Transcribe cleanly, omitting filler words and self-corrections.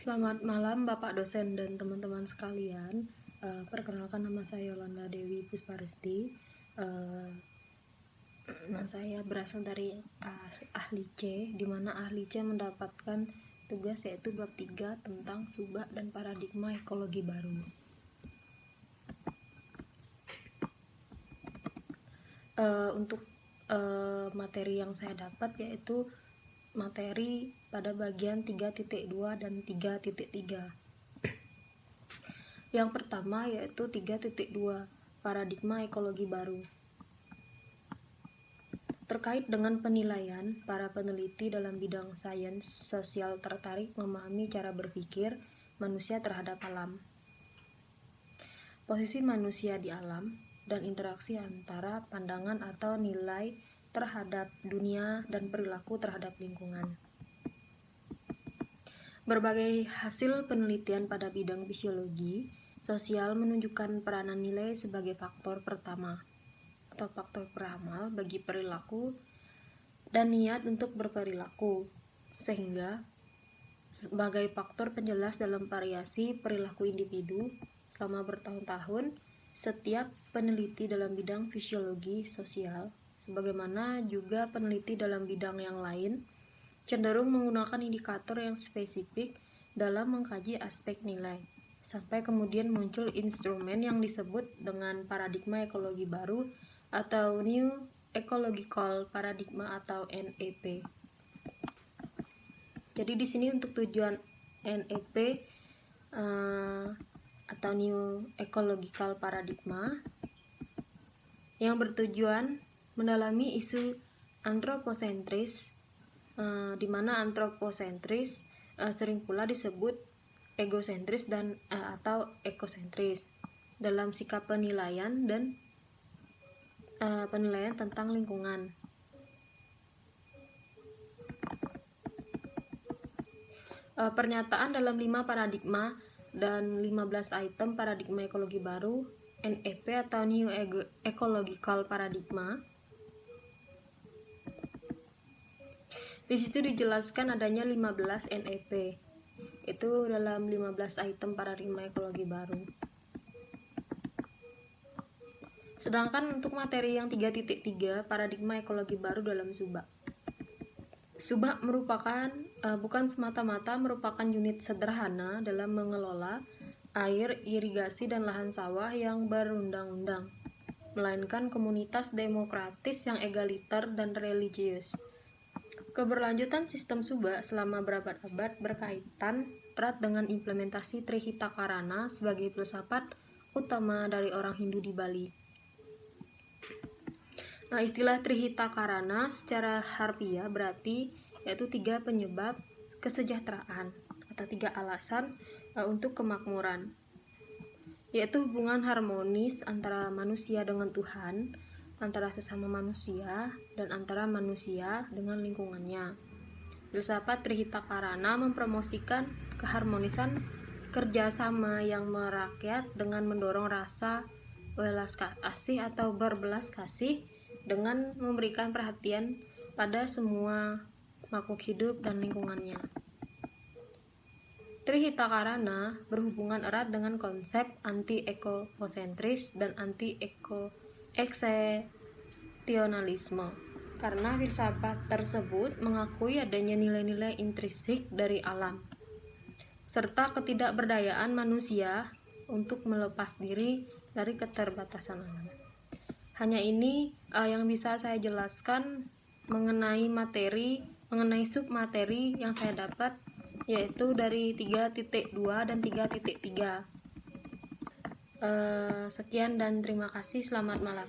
Selamat malam Bapak dosen dan teman-teman sekalian. Perkenalkan, nama saya Yolanda Dewi Pusparesti. Saya berasal dari ahli C, di mana ahli C mendapatkan tugas yaitu bab 3 tentang subak dan paradigma ekologi baru. Untuk materi yang saya dapat yaitu materi pada bagian 3.2 dan 3.3. Yang pertama yaitu 3.2, paradigma ekologi baru. Terkait dengan penilaian, para peneliti dalam bidang sains sosial tertarik memahami cara berpikir manusia terhadap alam, posisi manusia di alam, dan interaksi antara pandangan atau nilai terhadap dunia dan perilaku terhadap lingkungan. Berbagai hasil penelitian pada bidang fisiologi sosial menunjukkan peranan nilai sebagai faktor pertama atau faktor peramal bagi perilaku dan niat untuk berperilaku, sehingga sebagai faktor penjelas dalam variasi perilaku individu selama bertahun-tahun. Setiap peneliti dalam bidang fisiologi sosial, sebagaimana juga peneliti dalam bidang yang lain, cenderung menggunakan indikator yang spesifik dalam mengkaji aspek nilai, sampai kemudian muncul instrumen yang disebut dengan paradigma ekologi baru atau New Ecological Paradigma atau NEP. Jadi di sini untuk tujuan NEP atau New Ecological Paradigma yang bertujuan mendalami isu antroposentris, di mana antroposentris sering pula disebut egosentris dan atau ekosentris dalam sikap penilaian dan penilaian tentang lingkungan. Pernyataan dalam 5 paradigma dan 15 item paradigma ekologi baru NEP atau New Ecological Paradigma. Di situ dijelaskan adanya 15 NEP. Itu dalam 15 item paradigma ekologi baru. Sedangkan untuk materi yang 3.3, paradigma ekologi baru dalam subak. Subak merupakan bukan semata-mata merupakan unit sederhana dalam mengelola air, irigasi, dan lahan sawah yang berundang-undang, melainkan komunitas demokratis yang egaliter dan religius. Keberlanjutan sistem subak selama berabad-abad berkaitan erat dengan implementasi Trihita-Karana sebagai filsafat utama dari orang Hindu di Bali. Istilah Trihita-Karana secara harfiah berarti yaitu 3 penyebab kesejahteraan atau 3 alasan untuk kemakmuran, yaitu hubungan harmonis antara manusia dengan Tuhan, antara sesama manusia, dan antara manusia dengan lingkungannya. Filsafat Trihita-Karana mempromosikan keharmonisan kerjasama yang merakyat dengan mendorong rasa welas kasih atau berbelas kasih dengan memberikan perhatian pada semua makhluk hidup dan lingkungannya. Trihita-Karana berhubungan erat dengan konsep anti-ekosentris dan anti-eksesionalisme, karena filsafat tersebut mengakui adanya nilai-nilai intrinsik dari alam, serta ketidakberdayaan manusia untuk melepas diri dari keterbatasan alam. Hanya ini yang bisa saya jelaskan mengenai submateri yang saya dapat, yaitu dari 3.2 dan 3.3. Sekian dan terima kasih. Selamat malam.